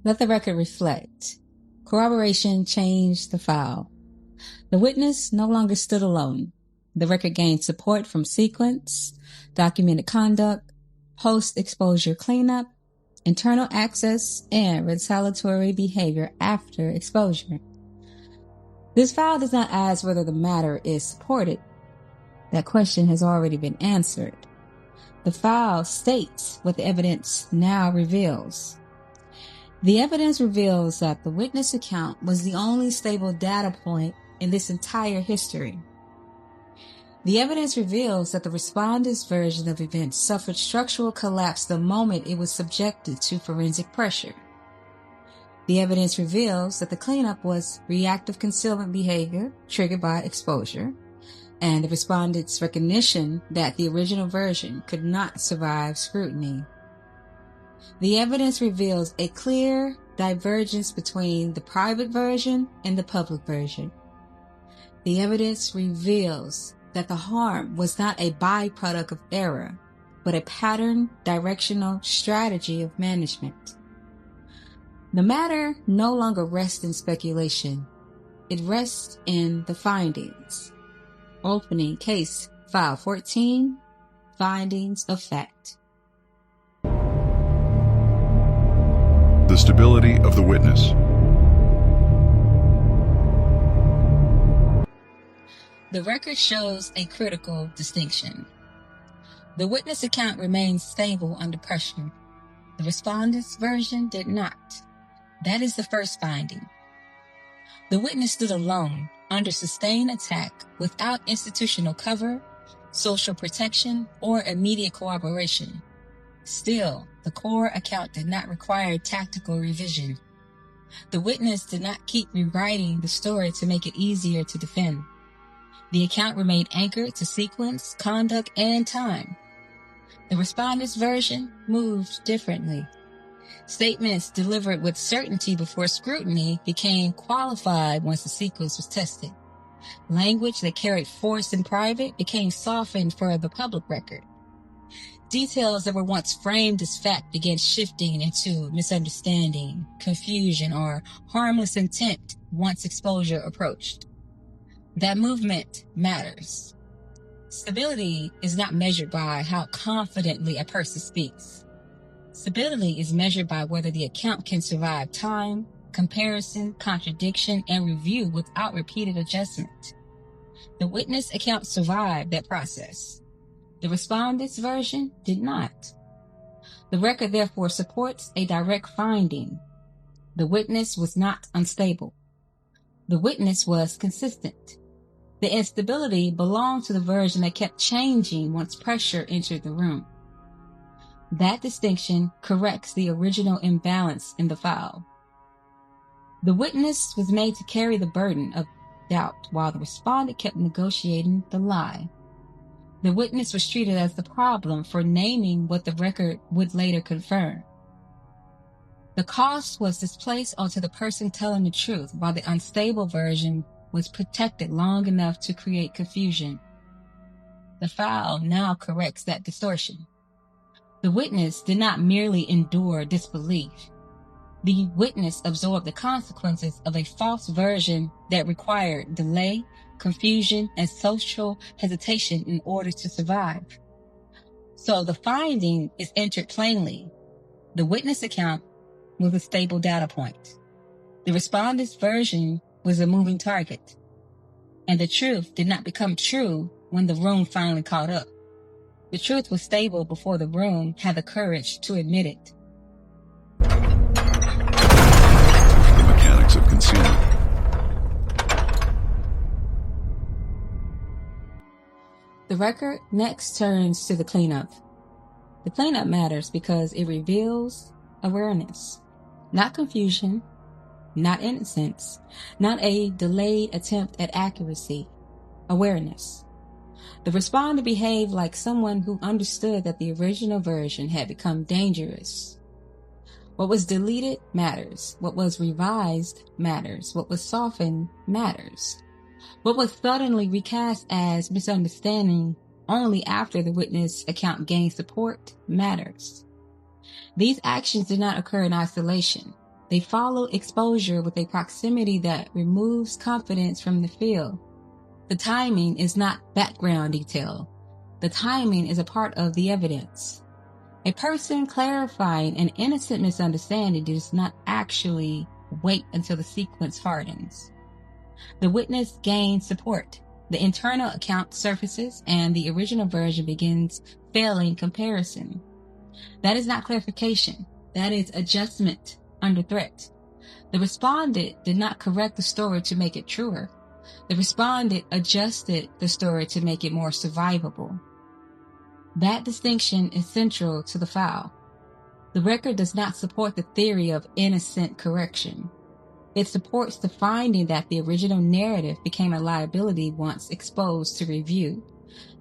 Let the record reflect. Corroboration changed the file. The witness no longer stood alone. The record gained support from sequence, documented conduct, post-exposure cleanup, internal access, and retaliatory behavior after exposure. This file does not ask whether the matter is supported. That question has already been answered. The file states what the evidence now reveals. The evidence reveals that the witness account was the only stable data point in this entire history. The evidence reveals that the respondent's version of events suffered structural collapse the moment it was subjected to forensic pressure. The evidence reveals that the cleanup was reactive concealment behavior triggered by exposure, and the respondent's recognition that the original version could not survive scrutiny. The evidence reveals a clear divergence between the private version and the public version. The evidence reveals that the harm was not a byproduct of error, but a pattern directional strategy of management. The matter no longer rests in speculation. It rests in the findings. Opening case file 14, findings of fact. The stability of the witness. The record shows a critical distinction. The witness account remains stable under pressure. The respondent's version did not. That is the first finding. The witness stood alone under sustained attack without institutional cover, social protection, or immediate cooperation. Still, the core account did not require tactical revision. The witness did not keep rewriting the story to make it easier to defend. The account remained anchored to sequence, conduct, and time. The respondent's version moved differently. Statements delivered with certainty before scrutiny became qualified once the sequence was tested. Language that carried force in private became softened for the public record. Details that were once framed as fact began shifting into misunderstanding, confusion, or harmless intent once exposure approached. That movement matters. Stability is not measured by how confidently a person speaks. Stability is measured by whether the account can survive time, comparison, contradiction, and review without repeated adjustment. The witness account survived that process. The respondent's version did not. The record therefore supports a direct finding. The witness was not unstable. The witness was consistent. The instability belonged to the version that kept changing once pressure entered the room. That distinction corrects the original imbalance in the file. The witness was made to carry the burden of doubt while the respondent kept negotiating the lie. The witness was treated as the problem for naming what the record would later confirm. The cost was displaced onto the person telling the truth, while the unstable version was protected long enough to create confusion. The file now corrects that distortion. The witness did not merely endure disbelief. The witness absorbed the consequences of a false version that required delay, confusion, and social hesitation in order to survive. So the finding is entered plainly. The witness account was a stable data point. The respondent's version was a moving target. And the truth did not become true when the room finally caught up. The truth was stable before the room had the courage to admit it. The mechanics of concealment. The record next turns to the cleanup. The cleanup matters because it reveals awareness, not confusion, not innocence, not a delayed attempt at accuracy, awareness. The respondent behaved like someone who understood that the original version had become dangerous. What was deleted matters. What was revised matters. What was softened matters. What was suddenly recast as misunderstanding only after the witness account gained support matters. These actions did not occur in isolation. They follow exposure with a proximity that removes confidence from the field. The timing is not background detail. The timing is a part of the evidence. A person clarifying an innocent misunderstanding does not actually wait until the sequence hardens. The witness gains support. The internal account surfaces and the original version begins failing comparison. That is not clarification. That is adjustment under threat. The respondent did not correct the story to make it truer. The respondent adjusted the story to make it more survivable. That distinction is central to the file. The record does not support the theory of innocent correction. It supports the finding that the original narrative became a liability once exposed to review,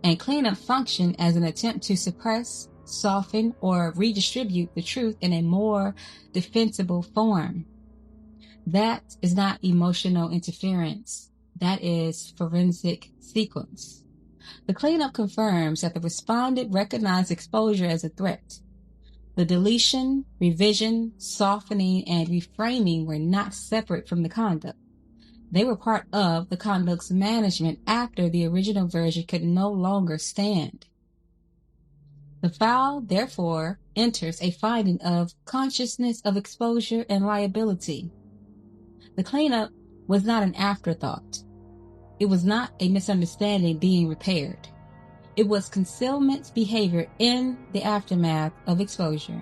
and cleanup functioned as an attempt to suppress, soften, or redistribute the truth in a more defensible form. That is not emotional interference. That is forensic sequence. The cleanup confirms that the respondent recognized exposure as a threat. The deletion, revision, softening, and reframing were not separate from the conduct. They were part of the conduct's management after the original version could no longer stand. The file, therefore, enters a finding of consciousness of exposure and liability. The cleanup was not an afterthought. It was not a misunderstanding being repaired. It was concealment behavior in the aftermath of exposure.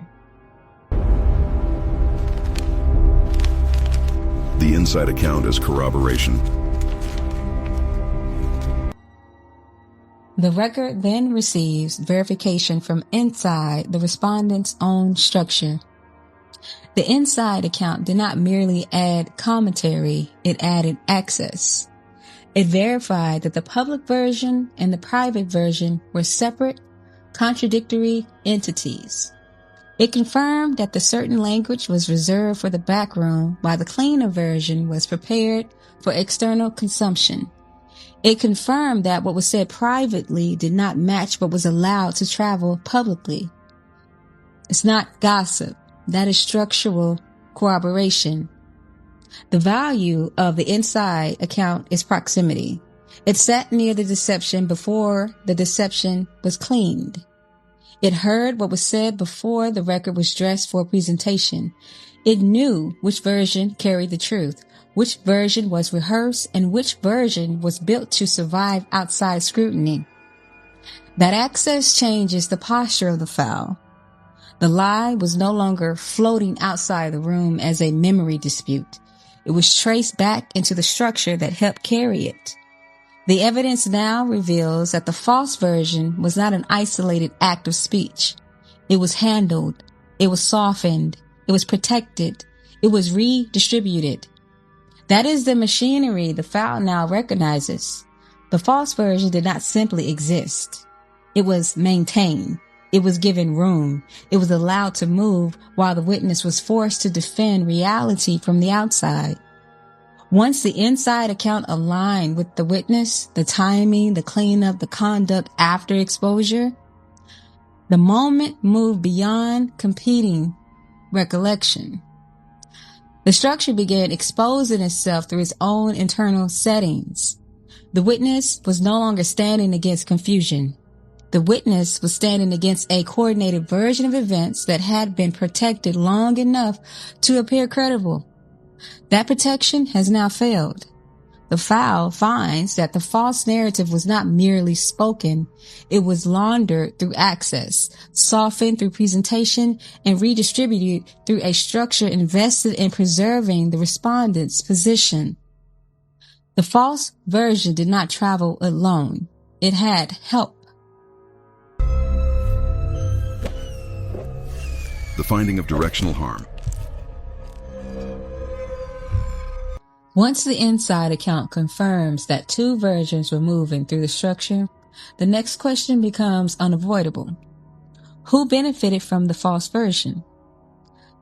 The inside account is corroboration. The record then receives verification from inside the respondent's own structure. The inside account did not merely add commentary, it added access. It verified that the public version and the private version were separate, contradictory entities. It confirmed that the certain language was reserved for the back room while the cleaner version was prepared for external consumption. It confirmed that what was said privately did not match what was allowed to travel publicly. It's not gossip. That is structural corroboration. The value of the inside account is proximity. It sat near the deception before the deception was cleaned. It heard what was said before the record was dressed for presentation. It knew which version carried the truth, which version was rehearsed, and which version was built to survive outside scrutiny. That access changes the posture of the file. The lie was no longer floating outside the room as a memory dispute. It was traced back into the structure that helped carry it. The evidence now reveals that the false version was not an isolated act of speech. It was handled. It was softened. It was protected. It was redistributed. That is the machinery the file now recognizes. The false version did not simply exist. It was maintained. It was given room. It was allowed to move while the witness was forced to defend reality from the outside. Once the inside account aligned with the witness, the timing, the cleanup, the conduct after exposure, the moment moved beyond competing recollection. The structure began exposing itself through its own internal settings. The witness was no longer standing against confusion. The witness was standing against a coordinated version of events that had been protected long enough to appear credible. That protection has now failed. The file finds that the false narrative was not merely spoken. It was laundered through access, softened through presentation, and redistributed through a structure invested in preserving the respondent's position. The false version did not travel alone. It had help. The finding of directional harm. Once the inside account confirms that two versions were moving through the structure, the next question becomes unavoidable. Who benefited from the false version?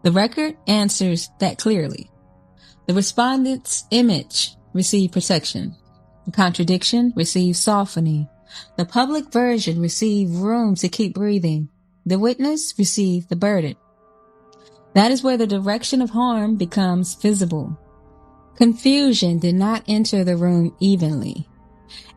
The record answers that clearly. The respondent's image received protection. The contradiction received softening. The public version received room to keep breathing. The witness received the burden. That is where the direction of harm becomes visible. Confusion did not enter the room evenly.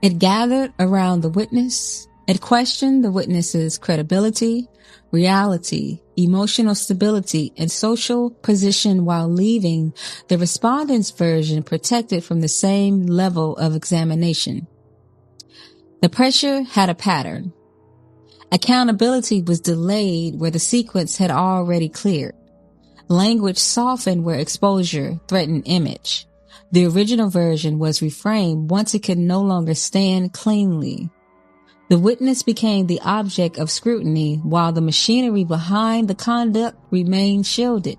It gathered around the witness. It questioned the witness's credibility, reality, emotional stability, and social position while leaving the respondent's version protected from the same level of examination. The pressure had a pattern. Accountability was delayed where the sequence had already cleared. Language softened where exposure threatened image. The original version was reframed once it could no longer stand cleanly. The witness became the object of scrutiny while the machinery behind the conduct remained shielded.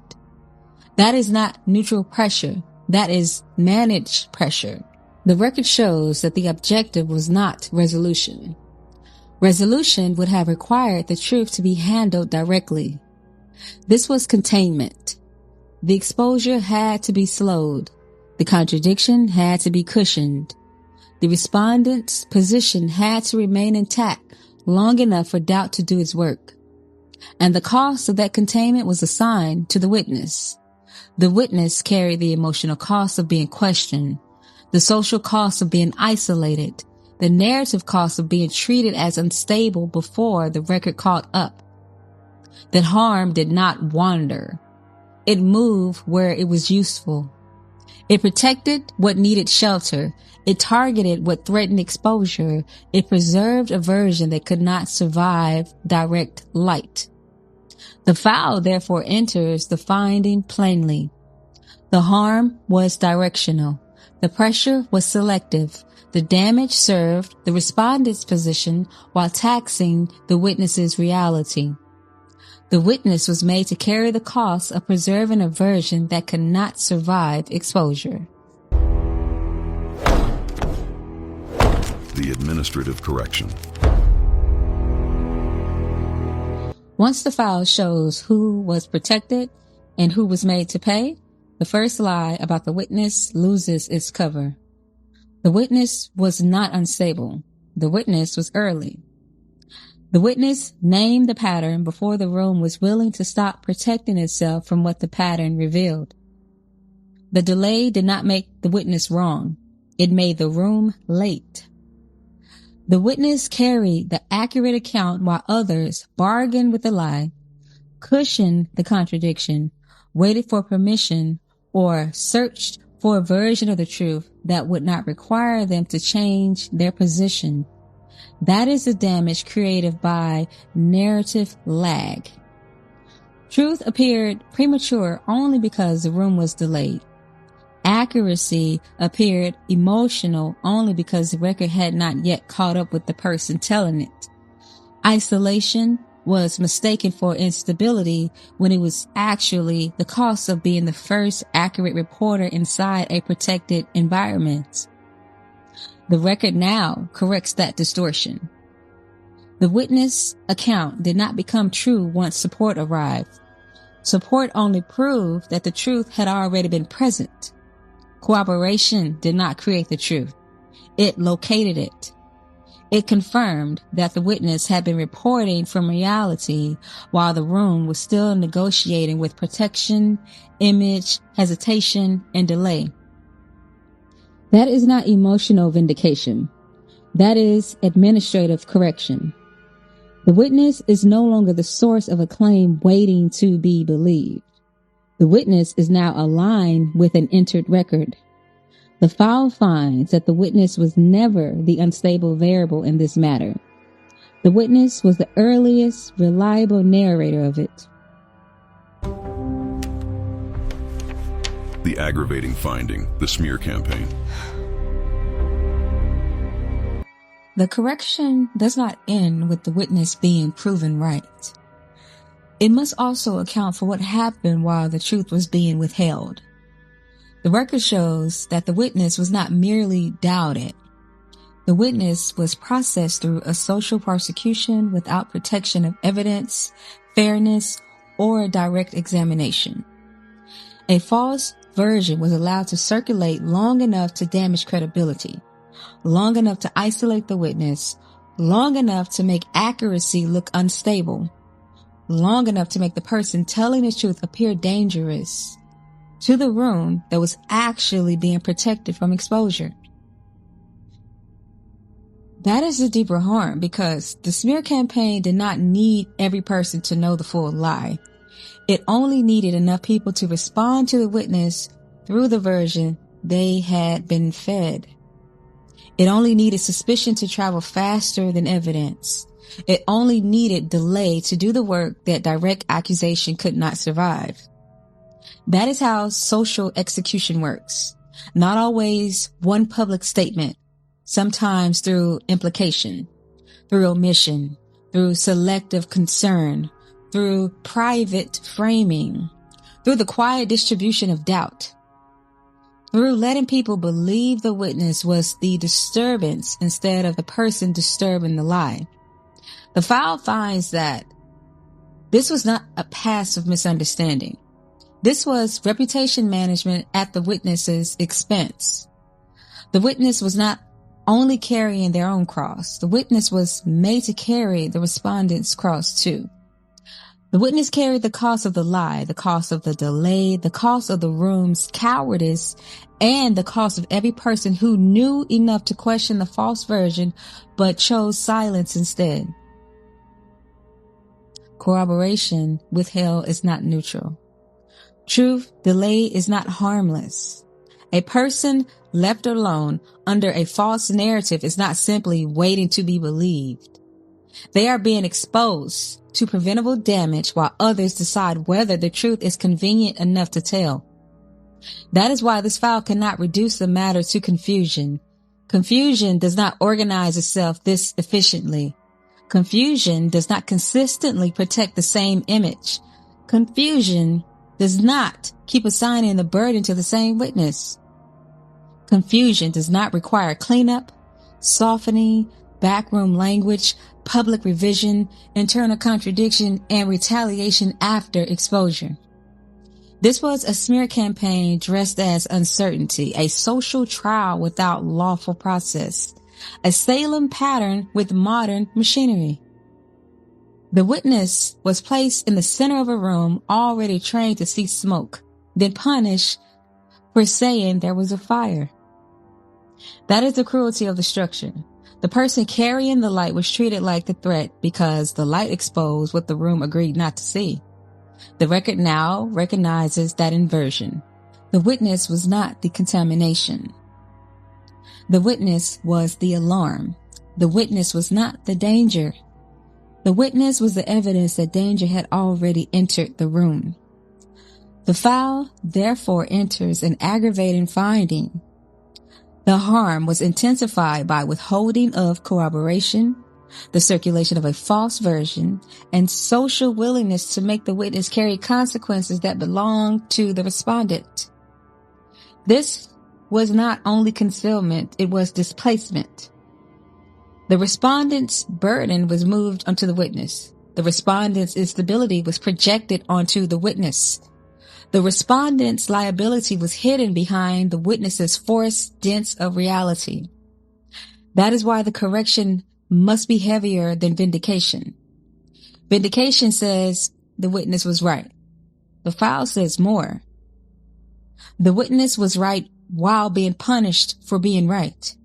That is not neutral pressure. That is managed pressure. The record shows that the objective was not resolution. Resolution would have required the truth to be handled directly. This was containment. The exposure had to be slowed. The contradiction had to be cushioned. The respondent's position had to remain intact long enough for doubt to do its work. And the cost of that containment was assigned to the witness. The witness carried the emotional cost of being questioned, the social cost of being isolated, the narrative cost of being treated as unstable before the record caught up. That harm did not wander. It moved where it was useful. It protected what needed shelter. It targeted what threatened exposure. It preserved a version that could not survive direct light. The file therefore enters the finding plainly. The harm was directional. The pressure was selective. The damage served the respondent's position while taxing the witness's reality. The witness was made to carry the cost of preserving a version that could not survive exposure. The administrative correction. Once the file shows who was protected and who was made to pay, the first lie about the witness loses its cover. The witness was not unstable. The witness was early. The witness named the pattern before the room was willing to stop protecting itself from what the pattern revealed. The delay did not make the witness wrong. It made the room late. The witness carried the accurate account while others bargained with the lie, cushioned the contradiction, waited for permission, or searched for a version of the truth that would not require them to change their position. That is the damage created by narrative lag. Truth appeared premature only because the room was delayed. Accuracy appeared emotional only because the record had not yet caught up with the person telling it. Isolation was mistaken for instability when it was actually the cost of being the first accurate reporter inside a protected environment. The record now corrects that distortion. The witness account did not become true once support arrived. Support only proved that the truth had already been present. Corroboration did not create the truth. It located it. It confirmed that the witness had been reporting from reality while the room was still negotiating with protection, image, hesitation, and delay. That is not emotional vindication. That is administrative correction. The witness is no longer the source of a claim waiting to be believed. The witness is now aligned with an entered record. The file finds that the witness was never the unstable variable in this matter. The witness was the earliest reliable narrator of it. The aggravating finding, the smear campaign. The correction does not end with the witness being proven right. It must also account for what happened while the truth was being withheld. The record shows that the witness was not merely doubted. The witness was processed through a social prosecution without protection of evidence, fairness, or direct examination. A false version was allowed to circulate long enough to damage credibility, long enough to isolate the witness, long enough to make accuracy look unstable, long enough to make the person telling the truth appear dangerous to the room that was actually being protected from exposure. That is the deeper harm, because the smear campaign did not need every person to know the full lie. It only needed enough people to respond to the witness through the version they had been fed. It only needed suspicion to travel faster than evidence. It only needed delay to do the work that direct accusation could not survive. That is how social execution works. Not always one public statement, sometimes through implication, through omission, through selective concern, through private framing, through the quiet distribution of doubt, through letting people believe the witness was the disturbance instead of the person disturbing the lie. The file finds that this was not a passive misunderstanding. This was reputation management at the witness's expense. The witness was not only carrying their own cross. The witness was made to carry the respondent's cross too. The witness carried the cost of the lie, the cost of the delay, the cost of the room's cowardice, and the cost of every person who knew enough to question the false version but chose silence instead. Corroboration withheld is not neutral. Truth delay is not harmless. A person left alone under a false narrative is not simply waiting to be believed. They are being exposed to preventable damage while others decide whether the truth is convenient enough to tell. That is why this file cannot reduce the matter to confusion. Confusion does not organize itself this efficiently. Confusion does not consistently protect the same image. Confusion does not keep assigning the burden to the same witness. Confusion does not require cleanup, softening, backroom language, public revision, internal contradiction, and retaliation after exposure. This was a smear campaign dressed as uncertainty, a social trial without lawful process, a Salem pattern with modern machinery. The witness was placed in the center of a room already trained to see smoke, then punished for saying there was a fire. That is the cruelty of the structure. The person carrying the light was treated like the threat because the light exposed what the room agreed not to see. The record now recognizes that inversion. The witness was not the contamination. The witness was the alarm. The witness was not the danger. The witness was the evidence that danger had already entered the room. The file therefore enters an aggravating finding. The harm was intensified by withholding of corroboration, the circulation of a false version, and social willingness to make the witness carry consequences that belong to the respondent. This was not only concealment, it was displacement. The respondent's burden was moved onto the witness. The respondent's instability was projected onto the witness. The respondent's liability was hidden behind the witness's forced dents of reality. That is why the correction must be heavier than vindication. Vindication says the witness was right. The file says more. The witness was right while being punished for being right.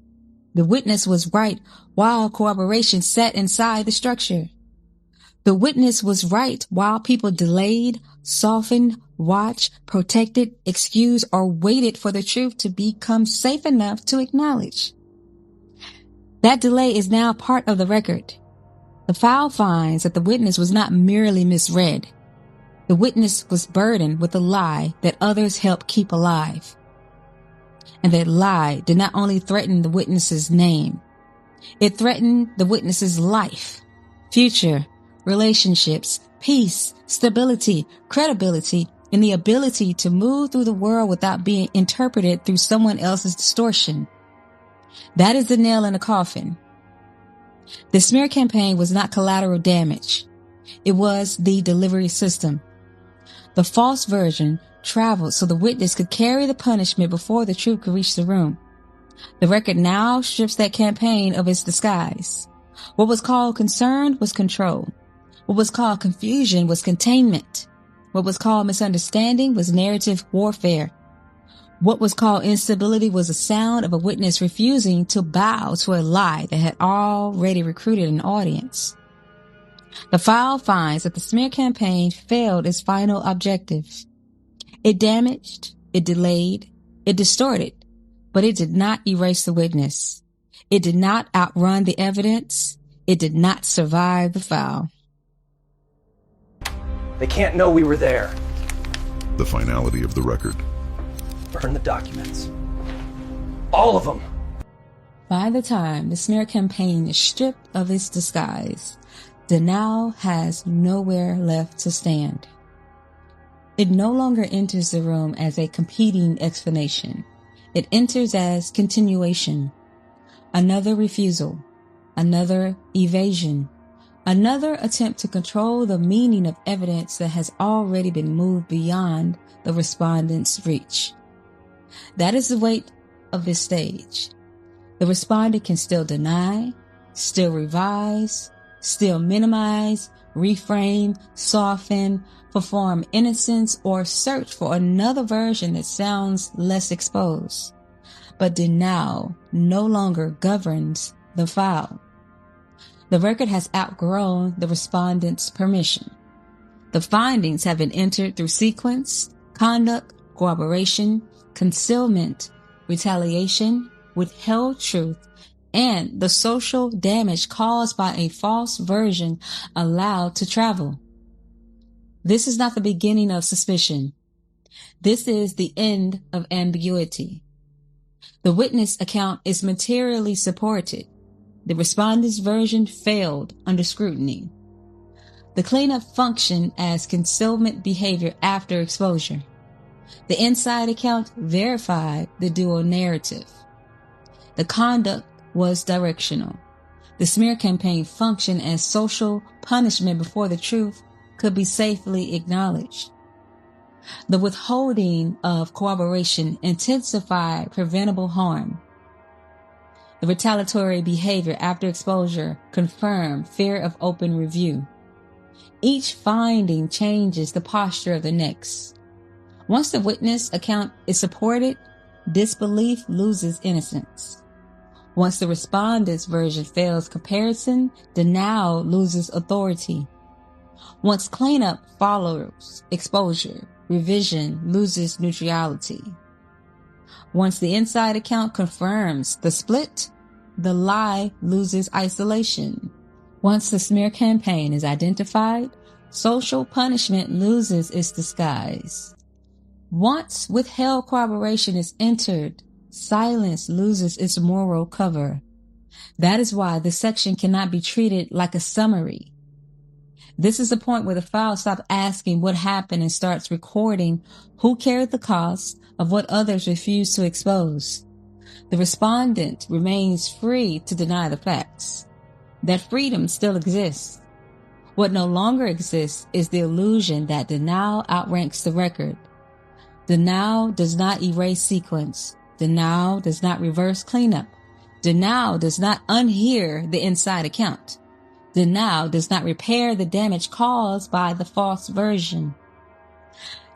The witness was right while corroboration sat inside the structure. The witness was right while people delayed, softened, watched, protected, excused, or waited for the truth to become safe enough to acknowledge. That delay is now part of the record. The file finds that the witness was not merely misread. The witness was burdened with a lie that others helped keep alive. And that lie did not only threaten the witness's name, it threatened the witness's life, future, relationships, peace, stability, credibility, and the ability to move through the world without being interpreted through someone else's distortion. That is the nail in the coffin. The smear campaign was not collateral damage. It was the delivery system. The false version traveled so the witness could carry the punishment before the truth could reach the room. The record now strips that campaign of its disguise. What was called concern was control. What was called confusion was containment. What was called misunderstanding was narrative warfare. What was called instability was the sound of a witness refusing to bow to a lie that had already recruited an audience. The file finds that the smear campaign failed its final objective. It damaged, it delayed, it distorted, but it did not erase the witness. It did not outrun the evidence. It did not survive the file. They can't know we were there. The finality of the record. Burn the documents. All of them. By the time the smear campaign is stripped of its disguise, denial has nowhere left to stand. It no longer enters the room as a competing explanation. It enters as continuation. Another refusal. Another evasion. Another attempt to control the meaning of evidence that has already been moved beyond the respondent's reach. That is the weight of this stage. The respondent can still deny, still revise, still minimize, reframe, soften, perform innocence, or search for another version that sounds less exposed. But denial no longer governs the file. The record has outgrown the respondent's permission. The findings have been entered through sequence, conduct, corroboration, concealment, retaliation, withheld truth, and the social damage caused by a false version allowed to travel. This is not the beginning of suspicion. This is the end of ambiguity. The witness account is materially supported. The respondent's version failed under scrutiny. The cleanup functioned as concealment behavior after exposure. The inside account verified the dual narrative. The conduct was directional. The smear campaign functioned as social punishment before the truth could be safely acknowledged. The withholding of corroboration intensified preventable harm. The retaliatory behavior after exposure confirmed fear of open review. Each finding changes the posture of the next. Once the witness account is supported, disbelief loses innocence. Once the respondent's version fails comparison, denial loses authority. Once cleanup follows exposure, revision loses neutrality. Once the inside account confirms the split, the lie loses isolation. Once the smear campaign is identified, social punishment loses its disguise. Once withheld corroboration is entered, silence loses its moral cover. That is why this section cannot be treated like a summary. This is the point where the file stops asking what happened and starts recording who carried the cost of what others refuse to expose. The respondent remains free to deny the facts. That freedom still exists. What no longer exists is the illusion that denial outranks the record. Denial does not erase sequence. Denial does not reverse cleanup. Denial does not unhear the inside account. Denial does not repair the damage caused by the false version.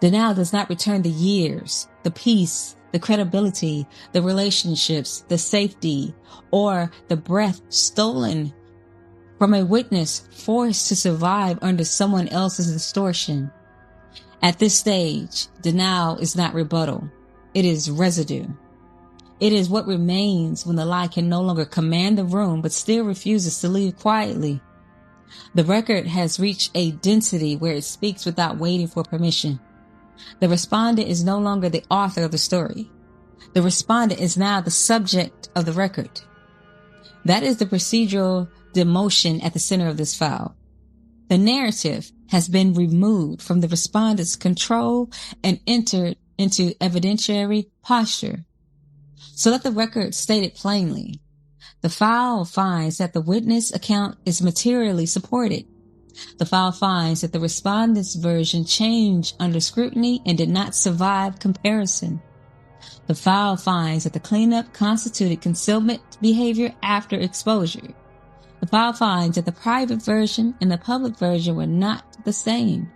Denial does not return the years, the peace, the credibility, the relationships, the safety, or the breath stolen from a witness forced to survive under someone else's distortion. At this stage, denial is not rebuttal. It is residue. It is what remains when the lie can no longer command the room but still refuses to leave quietly. The record has reached a density where it speaks without waiting for permission. The respondent is no longer the author of the story. The respondent is now the subject of the record. That is the procedural demotion at the center of this file. The narrative has been removed from the respondent's control and entered into evidentiary posture. So let the record state it plainly. The file finds that the witness account is materially supported. The file finds that the respondent's version changed under scrutiny and did not survive comparison. The file finds that the cleanup constituted concealment behavior after exposure. The file finds that the private version and the public version were not the same.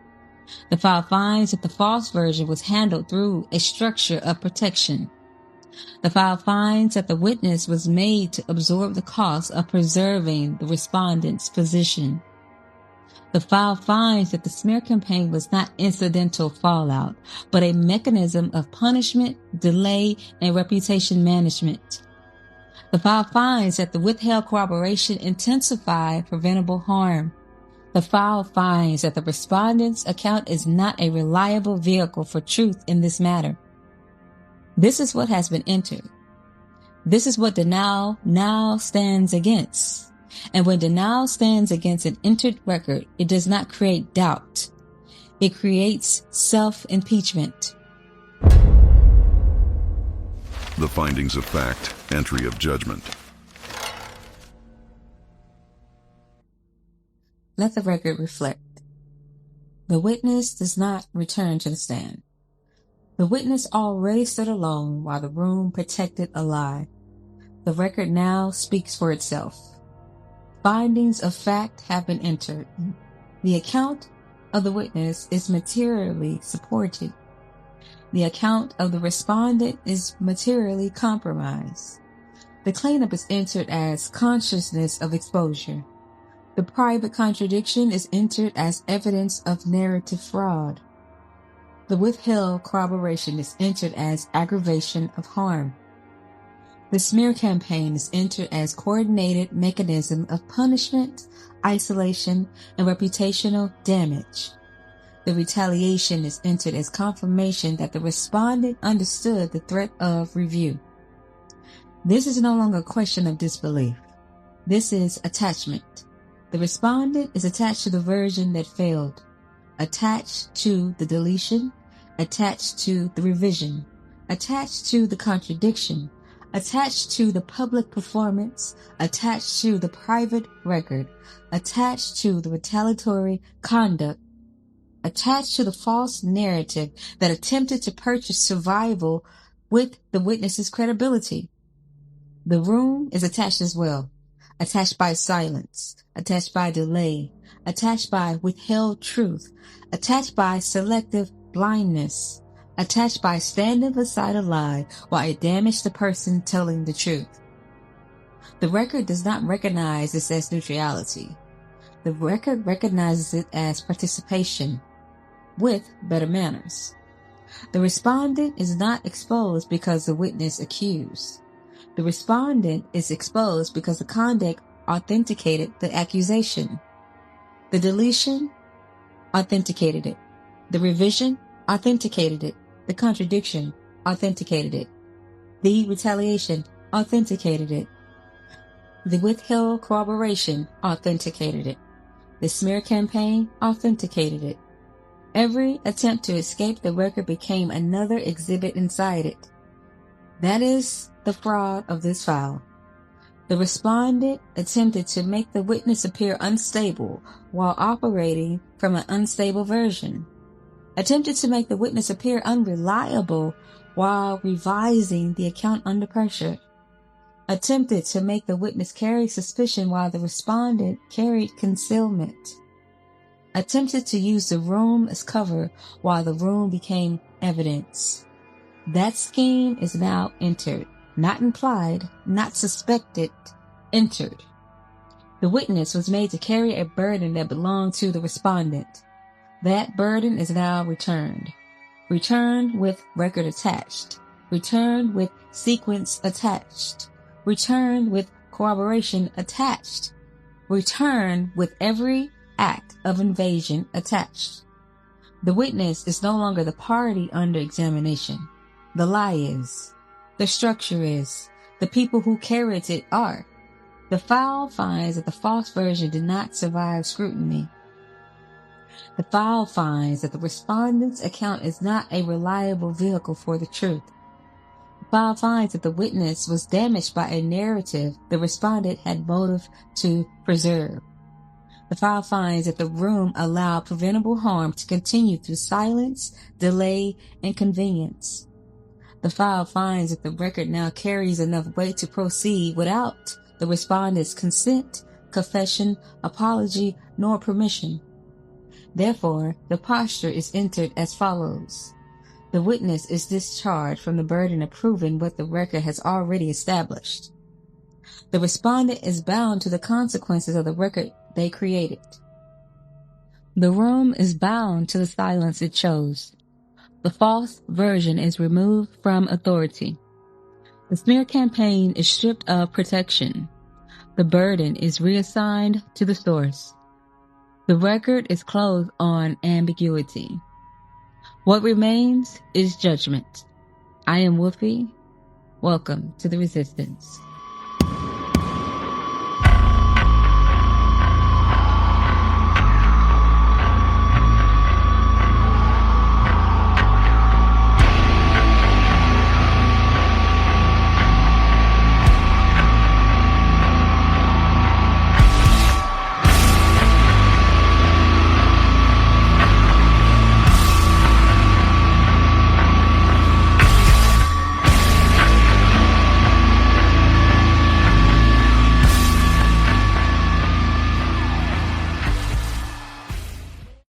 The file finds that the false version was handled through a structure of protection. The file finds that the witness was made to absorb the cost of preserving the respondent's position. The file finds that the smear campaign was not incidental fallout, but a mechanism of punishment, delay, and reputation management. The file finds that the withheld corroboration intensified preventable harm. The file finds that the respondent's account is not a reliable vehicle for truth in this matter. This is what has been entered. This is what denial now stands against. And when denial stands against an entered record, it does not create doubt. It creates self-impeachment. The findings of fact, entry of judgment. Let the record reflect. The witness does not return to the stand. The witness already stood alone while the room protected a lie. The record now speaks for itself. Findings of fact have been entered. The account of the witness is materially supported. The account of the respondent is materially compromised. The cleanup is entered as consciousness of exposure. The private contradiction is entered as evidence of narrative fraud. The withheld corroboration is entered as aggravation of harm. The smear campaign is entered as coordinated mechanism of punishment, isolation, and reputational damage. The retaliation is entered as confirmation that the respondent understood the threat of review. This is no longer a question of disbelief. This is attachment. The respondent is attached to the version that failed, attached to the deletion, attached to the revision, attached to the contradiction, attached to the public performance, attached to the private record, attached to the retaliatory conduct, attached to the false narrative that attempted to purchase survival with the witness's credibility. The room is attached as well, attached by silence, attached by delay, attached by withheld truth, attached by selective blindness, attached by standing beside a lie while it damaged the person telling the truth. The record does not recognize this as neutrality. The record recognizes it as participation with better manners. The respondent is not exposed because the witness accused. The respondent is exposed because the conduct authenticated the accusation. The deletion authenticated it. The revision authenticated it. The contradiction authenticated it. The retaliation authenticated it. The withheld corroboration authenticated it. The smear campaign authenticated it. Every attempt to escape the record became another exhibit inside it. That is the fraud of this file. The respondent attempted to make the witness appear unstable while operating from an unstable version. Attempted to make the witness appear unreliable while revising the account under pressure. Attempted to make the witness carry suspicion while the respondent carried concealment. Attempted to use the room as cover while the room became evidence. That scheme is now entered, not implied, not suspected, entered. The witness was made to carry a burden that belonged to the respondent. That burden is now returned. Returned with record attached. Returned with sequence attached. Returned with corroboration attached. Returned with every act of invasion attached. The witness is no longer the party under examination. The lie is. The structure is. The people who carried it are. The file finds that the false version did not survive scrutiny. The file finds that the respondent's account is not a reliable vehicle for the truth. The file finds that the witness was damaged by a narrative the respondent had motive to preserve. The file finds that the room allowed preventable harm to continue through silence, delay, and convenience. The file finds that the record now carries enough weight to proceed without the respondent's consent, confession, apology, nor permission. Therefore, the posture is entered as follows. The witness is discharged from the burden of proving what the record has already established. The respondent is bound to the consequences of the record they created. The room is bound to the silence it chose. The false version is removed from authority. The smear campaign is stripped of protection. The burden is reassigned to the source. The record is closed on ambiguity. What remains is judgment. I am Wolfie. Welcome to the Resistance.